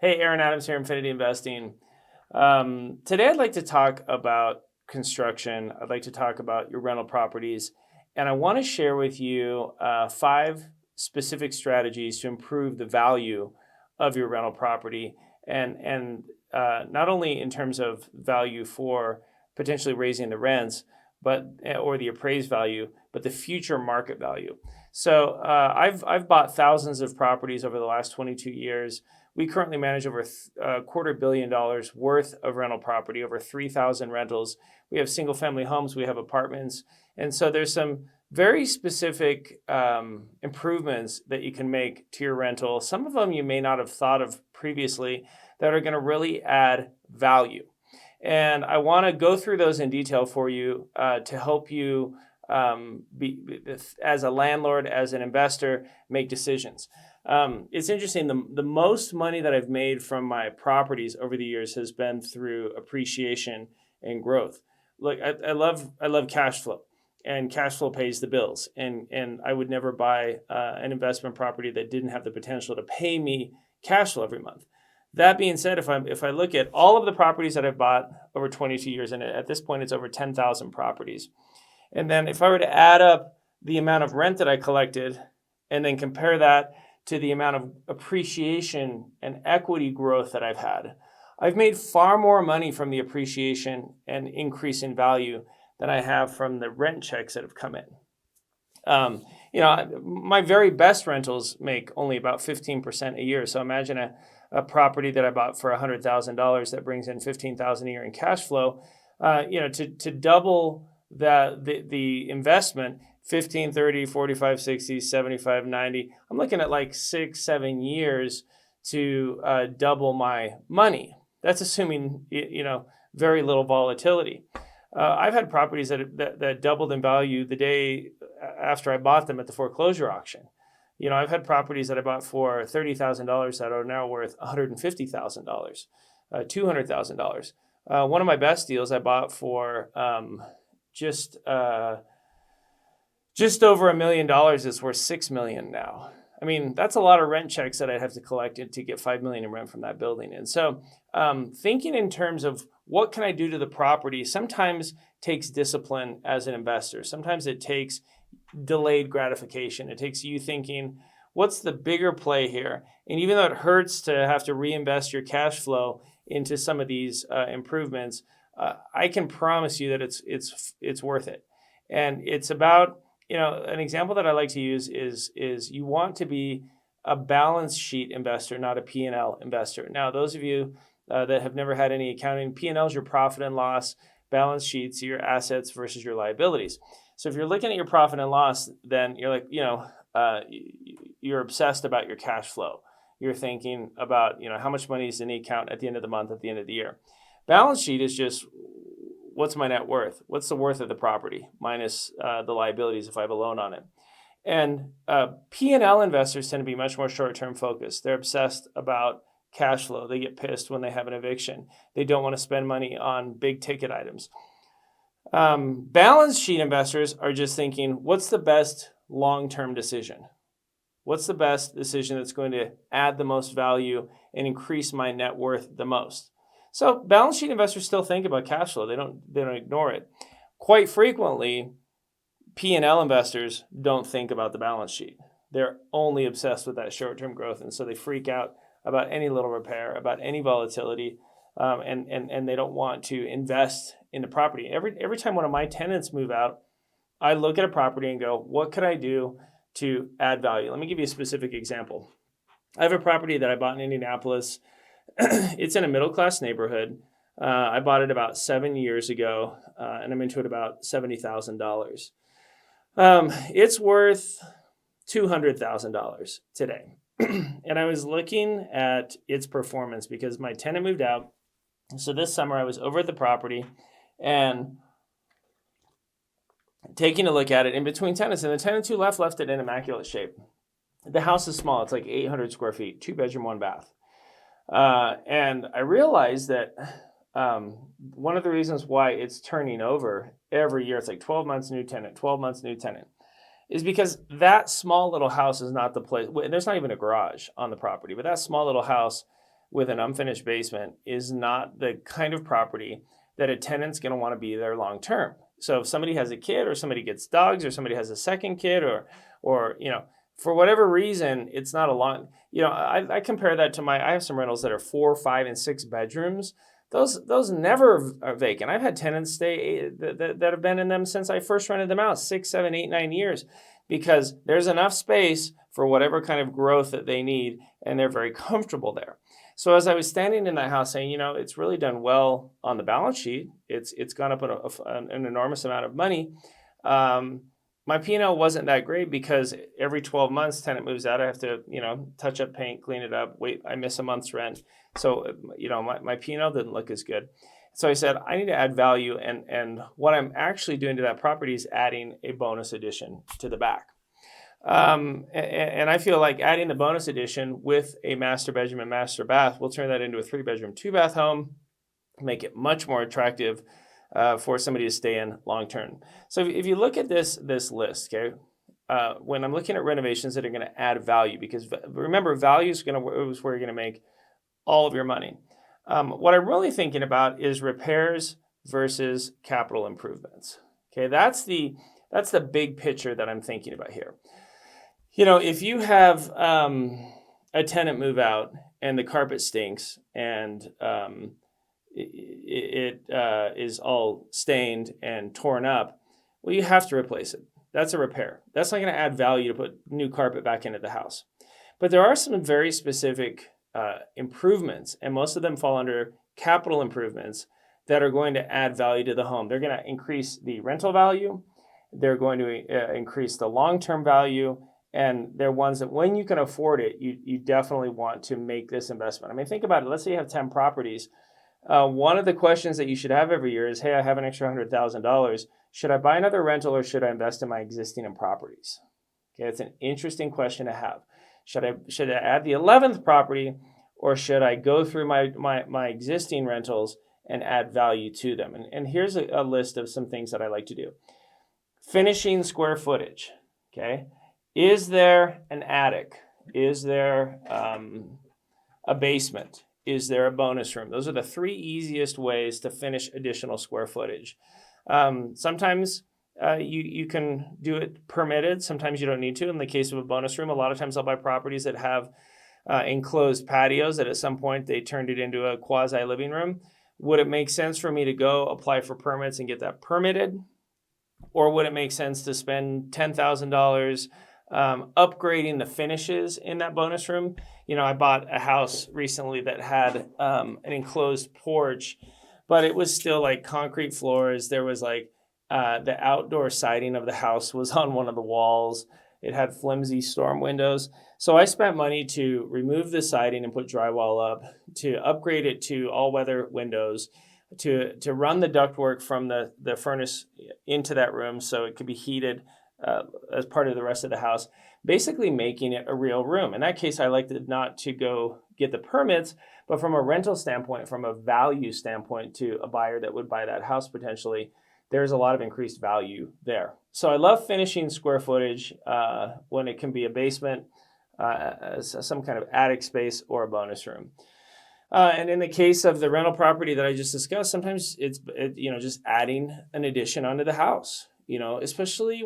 Hey, Aaron Adams here, Infinity Investing. Today, I'd like to talk about construction. I'd like to talk about your rental properties, and I want to share with you 5 specific strategies to improve the value of your rental property, and not only in terms of value for potentially raising the rents, but or the appraised value, but the future market value. So I've bought thousands of properties over the last 22 years. We currently manage over $250 million worth of rental property, over 3,000 rentals. We have single family homes, we have apartments. And so there's some very specific improvements that you can make to your rental. Some of them you may not have thought of previously that are going to really add value. And I want to go through those in detail for you to help you as a landlord, as an investor, make decisions. It's interesting. The most money that I've made from my properties over the years has been through appreciation and growth. Look, I love cash flow, and cash flow pays the bills. And I would never buy an investment property that didn't have the potential to pay me cash flow every month. That being said, if I look at all of the properties that I've bought over 22 years, and at this point it's over 10,000 properties, and then if I were to add up the amount of rent that I collected and then compare that to the amount of appreciation and equity growth that I've made far more money from the appreciation and increase in value than I have from the rent checks that have come in. My very best rentals make only about 15% a year. So imagine a property that I bought for $100,000 that brings in $15,000 a year in cash flow. To double the investment, 15, 30, 45, 60, 75, 90. I'm looking at like 6-7 years to double my money. That's assuming very little volatility. I've had properties that doubled in value the day after I bought them at the foreclosure auction. I've had properties that I bought for $30,000 that are now worth $150,000, $200,000. One of my best deals I bought for just over $1 million. It's worth $6 million now. I mean, that's a lot of rent checks that I'd have to collect to get $5 million in rent from that building. And so thinking in terms of what can I do to the property sometimes takes discipline as an investor. Sometimes it takes delayed gratification. It takes you thinking, what's the bigger play here? And even though it hurts to have to reinvest your cash flow into some of these improvements, I can promise you that it's worth it. And it's about, an example that I like to use is you want to be a balance sheet investor, not a P&L investor. Now, those of you that have never had any accounting, P&L is your profit and loss, balance sheets, your assets versus your liabilities. So if you're looking at your profit and loss, then you're like, you're obsessed about your cash flow. You're thinking about, how much money is in the account at the end of the month, at the end of the year. Balance sheet is just, what's my net worth? What's the worth of the property minus the liabilities if I have a loan on it? And P&L investors tend to be much more short-term focused. They're obsessed about cash flow. They get pissed when they have an eviction. They don't want to spend money on big ticket items. Balance sheet investors are just thinking, what's the best long-term decision? What's the best decision that's going to add the most value and increase my net worth the most? So balance sheet investors still think about cash flow. They don't ignore it. Quite frequently, P&L investors don't think about the balance sheet. They're only obsessed with that short-term growth, and so they freak out about any little repair, about any volatility, and they don't want to invest in the property. Every time one of my tenants move out, I look at a property and go, what could I do to add value? Let me give you a specific example. I have a property that I bought in Indianapolis. It's in a middle-class neighborhood. I bought it about 7 years ago, and I'm into it about $70,000. It's worth $200,000 today. And I was looking at its performance because my tenant moved out. So this summer I was over at the property and taking a look at it in between tenants. And the tenants who left it in immaculate shape. The house is small. It's like 800 square feet, 2-bedroom, 1 bath. And I realized that one of the reasons why it's turning over every year, it's like 12 months new tenant, 12 months new tenant, is because that small little house is not the place. There's not even a garage on the property, but that small little house with an unfinished basement is not the kind of property that a tenant's going to want to be there long term. So if somebody has a kid, or somebody gets dogs, or somebody has a second kid, or for whatever reason, it's not a long, I compare that to I have some rentals that are 4, 5, and 6 bedrooms. Those never are vacant. I've had tenants stay that have been in them since I first rented them out, 6, 7, 8, 9 years, because there's enough space for whatever kind of growth that they need, and they're very comfortable there. So as I was standing in that house saying, it's really done well on the balance sheet. It's gone up an enormous amount of money. My P&L wasn't that great because every 12 months, tenant moves out. I have to, touch up paint, clean it up. Wait, I miss a month's rent. So, my P&L didn't look as good. So I said, I need to add value. And what I'm actually doing to that property is adding a bonus addition to the back. And I feel like adding the bonus addition with a master bedroom and master bath will turn that into a 3-bedroom, 2-bath home, make it much more attractive for somebody to stay in long term. So if you look at this list, okay, when I'm looking at renovations that are going to add value, because remember, value is where you're going to make all of your money. What I'm really thinking about is repairs versus capital improvements. Okay, that's the big picture that I'm thinking about here. If you have a tenant move out and the carpet stinks and it is all stained and torn up, well, you have to replace it. That's a repair. That's not going to add value to put new carpet back into the house. But there are some very specific improvements, and most of them fall under capital improvements that are going to add value to the home. They're going to increase the rental value. They're going to increase the long-term value. And they're ones that when you can afford it, you definitely want to make this investment. I mean, think about it. Let's say you have 10 properties. One of the questions that you should have every year is, hey, I have an extra $100,000. Should I buy another rental, or should I invest in my existing properties? Okay, it's an interesting question to have. Should I add the 11th property, or should I go through my existing rentals and add value to them? And here's a list of some things that I like to do. Finishing square footage, okay? Is there an attic? Is there a basement? Is there a bonus room? Those are the 3 easiest ways to finish additional square footage. Sometimes you can do it permitted. Sometimes you don't need to. In the case of a bonus room, a lot of times I'll buy properties that have enclosed patios that at some point they turned it into a quasi living room. Would it make sense for me to go apply for permits and get that permitted? Or would it make sense to spend $10,000 upgrading the finishes in that bonus room? I bought a house recently that had an enclosed porch, but it was still like concrete floors. There was like the outdoor siding of the house was on one of the walls. It had flimsy storm windows. So I spent money to remove the siding and put drywall up, to upgrade it to all-weather windows, to run the ductwork from the furnace into that room so it could be heated as part of the rest of the house, basically making it a real room. In that case, I liked it not to go get the permits, but from a rental standpoint, from a value standpoint to a buyer that would buy that house potentially, there's a lot of increased value there. So I love finishing square footage when it can be a basement, some kind of attic space, or a bonus room. And in the case of the rental property that I just discussed, sometimes it's just adding an addition onto the house. Especially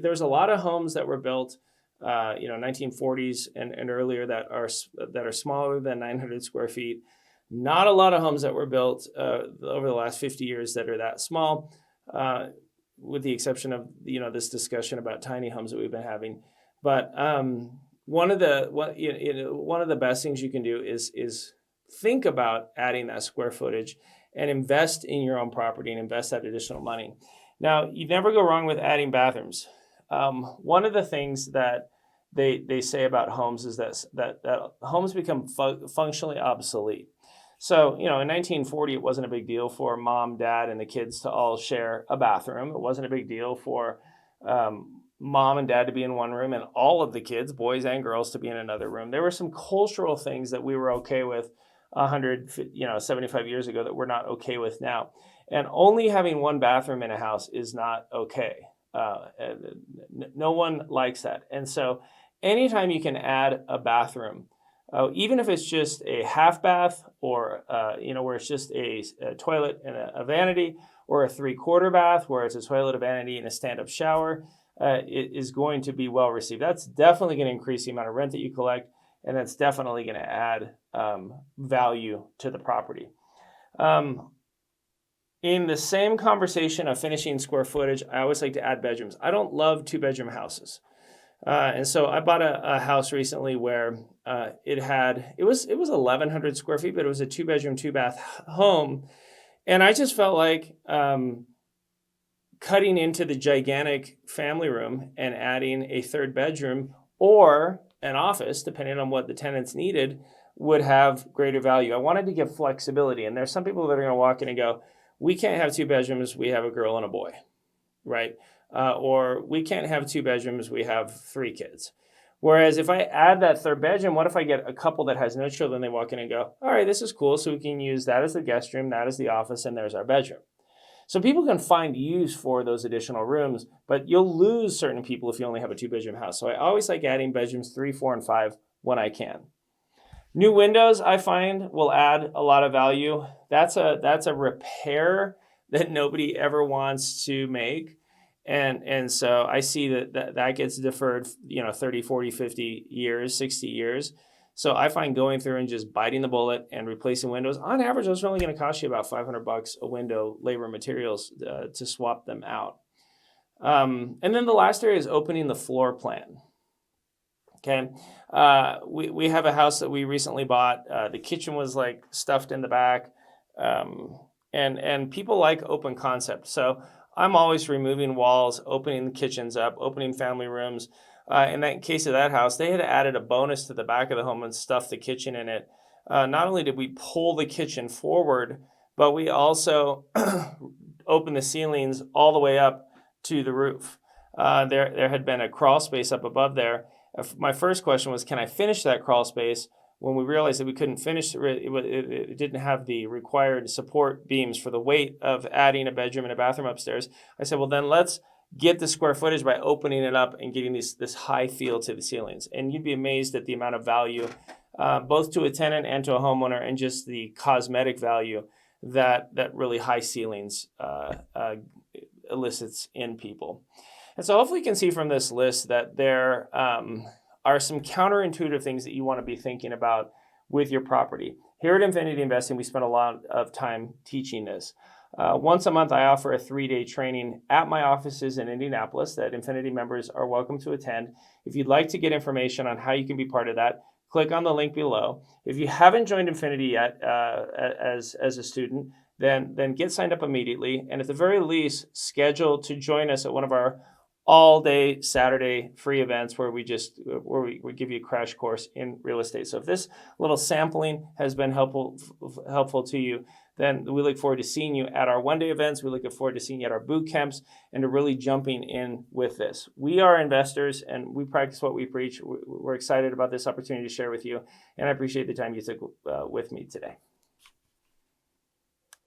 there's a lot of homes that were built, 1940s and earlier that are smaller than 900 square feet. Not a lot of homes that were built over the last 50 years that are that small, with the exception of this discussion about tiny homes that we've been having. But one of the best things you can do is think about adding that square footage and invest in your own property and invest that additional money. Now, you never go wrong with adding bathrooms. One of the things that they say about homes is that homes become functionally obsolete. So, in 1940, it wasn't a big deal for mom, dad, and the kids to all share a bathroom. It wasn't a big deal for mom and dad to be in one room and all of the kids, boys and girls, to be in another room. There were some cultural things that we were okay with 75 years ago that we're not okay with now. And only having one bathroom in a house is not okay. No one likes that. And so anytime you can add a bathroom even if it's just a half bath or, where it's just a toilet and a vanity, or a 3/4 bath where it's a toilet, a vanity, and a stand-up shower, it is going to be well received. That's definitely going to increase the amount of rent that you collect, and that's definitely going to add value to the property. In the same conversation of finishing square footage, I always like to add bedrooms. I don't love 2-bedroom houses. And so I bought a house recently where it was 1,100 square feet, but it was a 2-bedroom, 2-bath home. And I just felt like cutting into the gigantic family room and adding a 3rd bedroom or an office, depending on what the tenants needed, would have greater value. I wanted to give flexibility. And there's some people that are going to walk in and go, we can't have 2 bedrooms, we have a girl and a boy, right? Or we can't have 2 bedrooms, we have 3 kids. Whereas if I add that 3rd bedroom, what if I get a couple that has no children? They walk in and go, all right, this is cool. So we can use that as the guest room, that as the office, and there's our bedroom. So people can find use for those additional rooms, but you'll lose certain people if you only have a 2-bedroom house. So I always like adding bedrooms 3, 4, and 5 when I can. New windows, I find, will add a lot of value. That's a repair that nobody ever wants to make. And so I see that gets deferred, 30, 40, 50 years, 60 years. So I find going through and just biting the bullet and replacing windows, on average, those are only going to cost you about $500 a window, labor, materials to swap them out. And then the last area is opening the floor plan. Okay, we have a house that we recently bought. The kitchen was like stuffed in the back, and people like open concept. So I'm always removing walls, opening the kitchens up, opening family rooms. In that case of that house, they had added a bonus to the back of the home and stuffed the kitchen in it. Not only did we pull the kitchen forward, but we also opened the ceilings all the way up to the roof. There had been a crawl space up above there. My first question was, can I finish that crawl space? When we realized that we couldn't finish, it didn't have the required support beams for the weight of adding a bedroom and a bathroom upstairs. I said, well, then let's get the square footage by opening it up and getting this high feel to the ceilings. And you'd be amazed at the amount of value, both to a tenant and to a homeowner, and just the cosmetic value that really high ceilings elicits in people. And so hopefully you can see from this list that there are some counterintuitive things that you want to be thinking about with your property. Here at Infinity Investing, we spend a lot of time teaching this. Once a month, I offer a 3-day training at my offices in Indianapolis that Infinity members are welcome to attend. If you'd like to get information on how you can be part of that, click on the link below. If you haven't joined Infinity yet as a student, then get signed up immediately. And at the very least, schedule to join us at one of our all-day Saturday free events where we give you a crash course in real estate. So if this little sampling has been helpful to you, then we look forward to seeing you at our one-day events. We look forward to seeing you at our boot camps and to really jumping in with this. We are investors and we practice what we preach. We're excited about this opportunity to share with you, and I appreciate the time you took with me today.